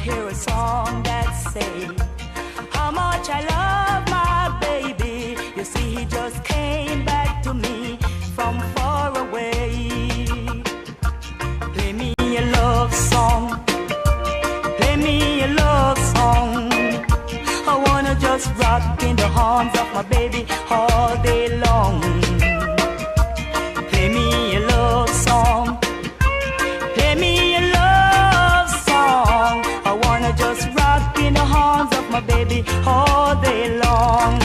hear a song that say how much I love my baby. You see, he just came back to me from far away. Play me a love song, play me a love song. I wanna just rock in the arms of my baby all day long.